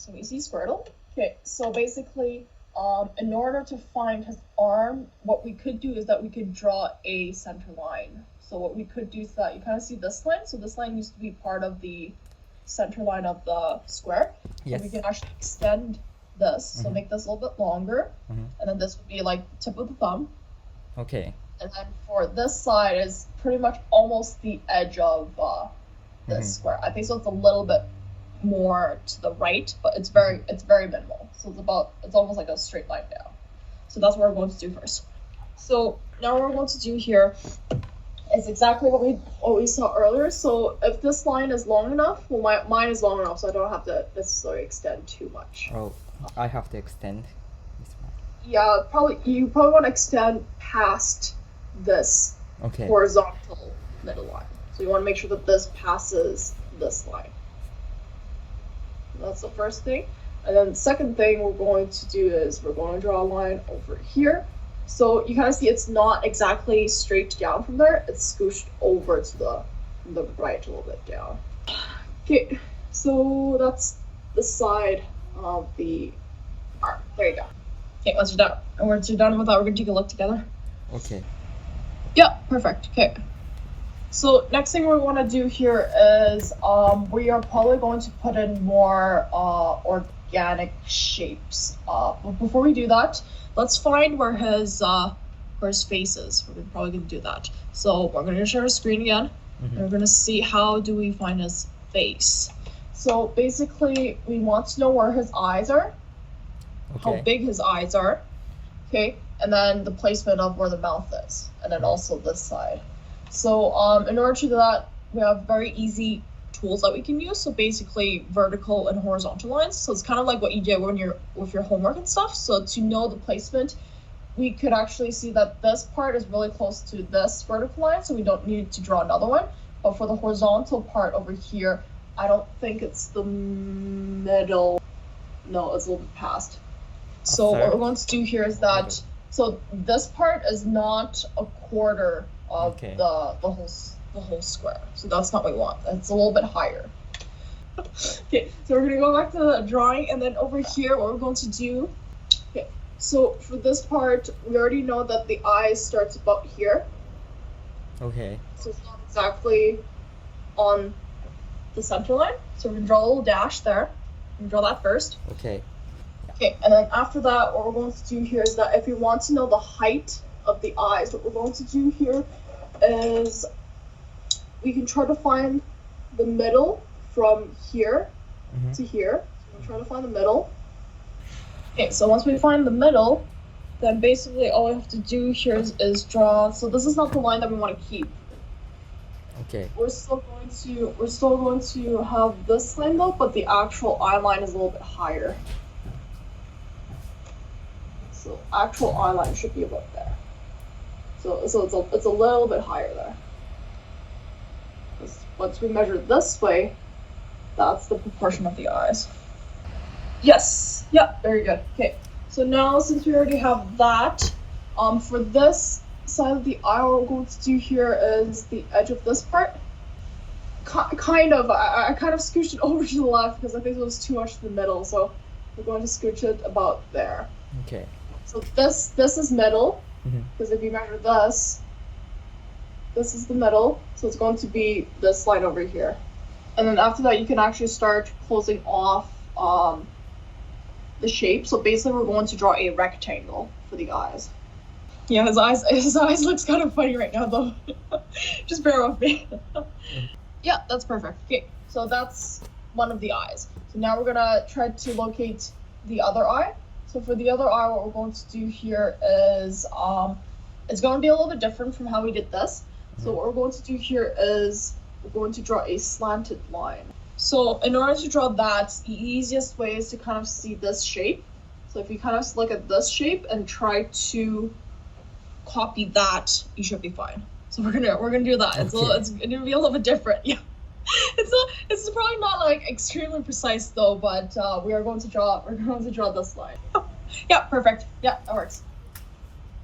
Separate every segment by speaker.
Speaker 1: so we see Squirtle. Okay, so basically, in order to find his arm, what we could do is that we could draw a center line. So what we could do is that you kind of see this line. So this line used to be part of the center line of the square.
Speaker 2: Yes.
Speaker 1: So we can actually extend this, so make this a little bit longer, and then this would be like tip of the thumb.
Speaker 2: Okay.
Speaker 1: And then for this side is pretty much almost the edge of this square. I think so. It's a little bit more to the right, but it's very minimal. So it's almost like a straight line down. So that's what we're going to do first. So now what we're going to do here is exactly what we saw earlier. So if this line is long enough, well, mine is long enough, so I don't have to necessarily extend too much.
Speaker 2: Oh, I have to extend this one.
Speaker 1: Yeah, you probably want to extend past this horizontal middle line. So you want to make sure that this passes this line. That's the first thing. And then the second thing we're going to do is we're going to draw a line over here. So you kind of see it's not exactly straight down from there. It's scooshed over to the right a little bit down. Okay, so that's the side of the arm. There you go. Okay, once you're done. And once you're done with that, we're going to take a look together.
Speaker 2: Okay.
Speaker 1: Yeah, perfect. Okay. So next thing we want to do here is we are probably going to put in more organic shapes. But before we do that, let's find where his face is. We're probably going to do that. So we're going to share our screen again, and we're going to see how do we find his face. So basically, we want to know where his eyes are, how big his eyes are, okay, and then the placement of where the mouth is, and then also this side. So in order to do that, we have very easy tools that we can use. So basically vertical and horizontal lines. So it's kind of like what you did when you're with your homework and stuff. So to know the placement, we could actually see that this part is really close to this vertical line, so we don't need to draw another one. But for the horizontal part over here, I don't think it's the middle. No, it's a little bit past. So what we're going to do here is that, so this part is not a quarter of the whole square. So that's not what we want. It's a little bit higher. Okay, so we're gonna go back to the drawing, and then over here, what we're going to do, okay, so for this part, we already know that the eye starts about here.
Speaker 2: Okay.
Speaker 1: So it's not exactly on the center line. So we're gonna draw a little dash there. We're gonna draw that first.
Speaker 2: Okay.
Speaker 1: Okay, and then after that, what we're going to do here is that if we want to know the height of the eyes, what we're going to do here is we can try to find the middle from here to here. So we'll try to find the middle. Okay, so once we find the middle, then basically all we have to do here is draw. So this is not the line that we want to keep.
Speaker 2: Okay.
Speaker 1: We're still going to have this line though, but the actual eye line is a little bit higher. So actual eye line should be about there. So it's a little bit higher there. Once we measure this way, that's the proportion of the eyes. Yes, yeah, very good. Okay, so now since we already have that, for this side of the eye, what we're going to do here is the edge of this part. Kind of, I kind of scooched it over to the left because I think it was too much to the middle, so we're going to scooch it about there.
Speaker 2: Okay.
Speaker 1: So this is middle, because if you measure this is the middle, so it's going to be this line over here. And then after that, you can actually start closing off the shape. So basically, we're going to draw a rectangle for the eyes. Yeah, his eyes looks kind of funny right now, though. Just bear with me. Yeah, that's perfect. Okay, so that's one of the eyes. So now we're gonna try to locate the other eye. So for the other eye, what we're going to do here is, it's going to be a little bit different from how we did this. So what we're going to do here is we're going to draw a slanted line. So in order to draw that, the easiest way is to kind of see this shape. So if you kind of look at this shape and try to copy that, you should be fine. So we're gonna do that. It's gonna be a little bit different. Yeah. It's probably not like extremely precise though, but we're going to draw this line. Yeah, perfect. Yeah, that works.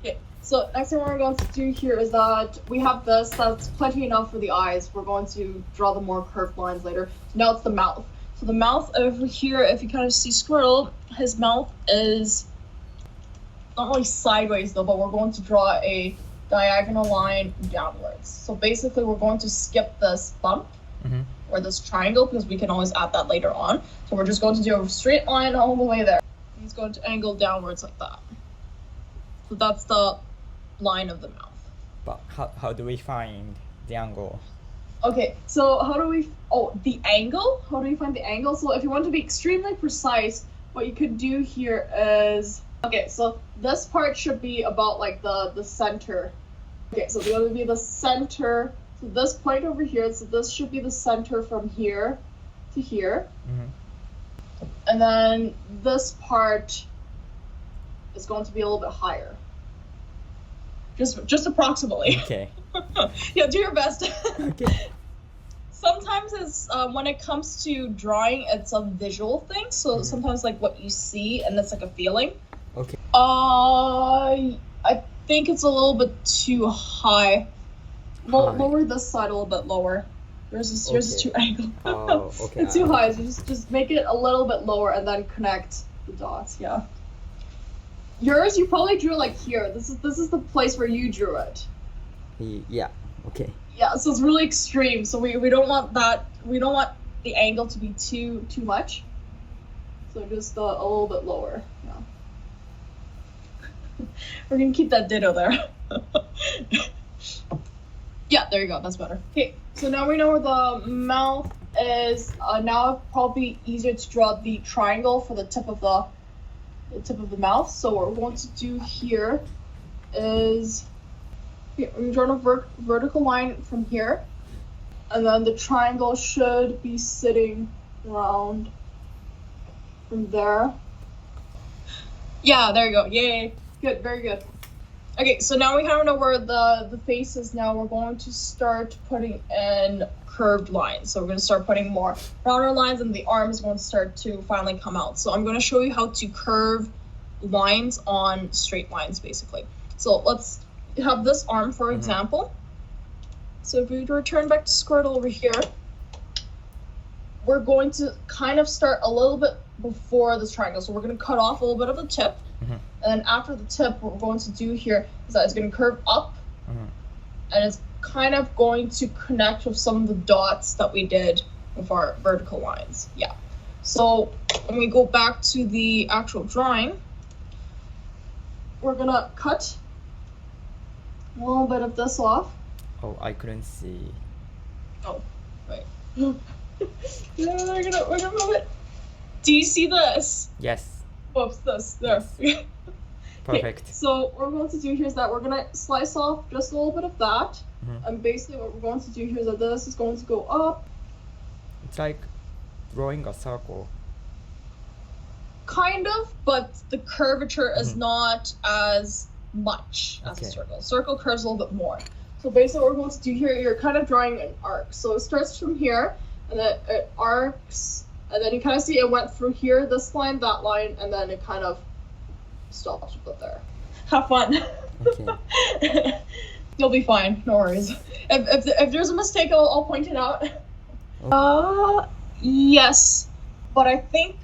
Speaker 1: Okay, so next thing we're going to do here is that we have this, that's plenty enough for the eyes. We're going to draw the more curved lines later. So now it's the mouth. So the mouth over here, if you kind of see Squirtle, his mouth is not really sideways though, but we're going to draw a diagonal line downwards. So basically we're going to skip this bump or this triangle because we can always add that later on. So we're just going to do a straight line all the way there. He's going to angle downwards like that. So that's the line of the mouth.
Speaker 2: But how do we find the angle?
Speaker 1: Okay, so how do we, the angle? How do we find the angle? So if you want to be extremely precise, what you could do here is, okay, so this part should be about like the center. Okay, so it's going to be the center. So this point over here, so this should be the center from here to here. And then this part is going to be a little bit higher. Just approximately.
Speaker 2: Okay.
Speaker 1: Yeah, do your best.
Speaker 2: Okay.
Speaker 1: Sometimes it's when it comes to drawing, it's a visual thing. So sometimes like what you see and it's like a feeling.
Speaker 2: Okay.
Speaker 1: I think it's a little bit too high. Lower this side a little bit lower. Yours is too angled.
Speaker 2: Oh, okay.
Speaker 1: It's too high. So just make it a little bit lower and then connect the dots. Yeah. Yours, you probably drew like here. This is the place where you drew it.
Speaker 2: Yeah. Okay.
Speaker 1: Yeah. So it's really extreme. So we don't want that. We don't want the angle to be too much. So just a little bit lower. Yeah. We're gonna keep that ditto there. Yeah, there you go. That's better. Okay, so now we know where the mouth is. Now probably easier to draw the triangle for the tip of the mouth. So what we're going to do here is we're drawing a vertical line from here, and then the triangle should be sitting around from there. Yeah, there you go. Yay. Good, very good. Okay, so now we kind of know where the face is. Now we're going to start putting in curved lines. So we're going to start putting more rounder lines, and the arm is going to start to finally come out. So I'm going to show you how to curve lines on straight lines, basically. So let's have this arm, for example. So if we return back to Squirtle over here, we're going to kind of start a little bit before this triangle. So we're going to cut off a little bit of the tip. And then after the tip, what we're going to do here is that it's going to curve up, and it's kind of going to connect with some of the dots that we did with our vertical lines. Yeah. So when we go back to the actual drawing, we're going to cut a little bit of this off.
Speaker 2: Oh, I couldn't see.
Speaker 1: Oh, right. Yeah, we're gonna move it. Do you see this?
Speaker 2: Yes.
Speaker 1: Whoops, this, there.
Speaker 2: Yes. Perfect.
Speaker 1: Okay, so what we're going to do here is that we're going to slice off just a little bit of that. And basically what we're going to do here is that this is going to go up.
Speaker 2: It's like drawing a circle.
Speaker 1: Kind of, but the curvature is not as much as a circle. Circle curves a little bit more. So basically what we're going to do here, you're kind of drawing an arc. So it starts from here, and then it arcs, and then you kind of see it went through here, this line, that line, and then it kind of stops with it there. Have fun.
Speaker 2: Okay.
Speaker 1: You'll be fine, no worries. If there's a mistake, I'll point it out.
Speaker 2: Okay.
Speaker 1: Yes, but I think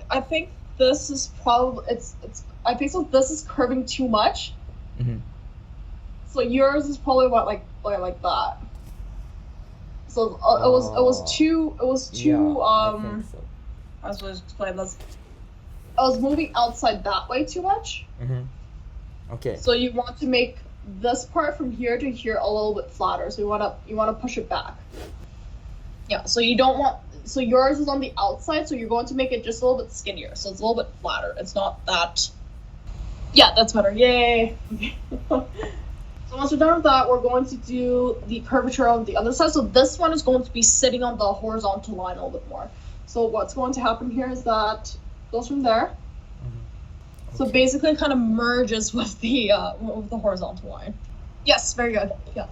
Speaker 1: this is probably I think so. This is curving too much. So yours is probably what like that. So it was too
Speaker 2: Yeah, I think so.
Speaker 1: I was supposed to explain this. I was moving outside that way too much.
Speaker 2: Okay.
Speaker 1: So you want to make this part from here to here a little bit flatter. So you want to push it back. Yeah. So you don't want. So yours is on the outside. So you're going to make it just a little bit skinnier. So it's a little bit flatter. It's not that. Yeah, that's better. Yay. Okay. So once we're done with that, we're going to do the curvature on the other side. So this one is going to be sitting on the horizontal line a little bit more. So what's going to happen here is that it goes from there. Okay. So basically it kind of merges with the horizontal line. Yes, very good. Yeah.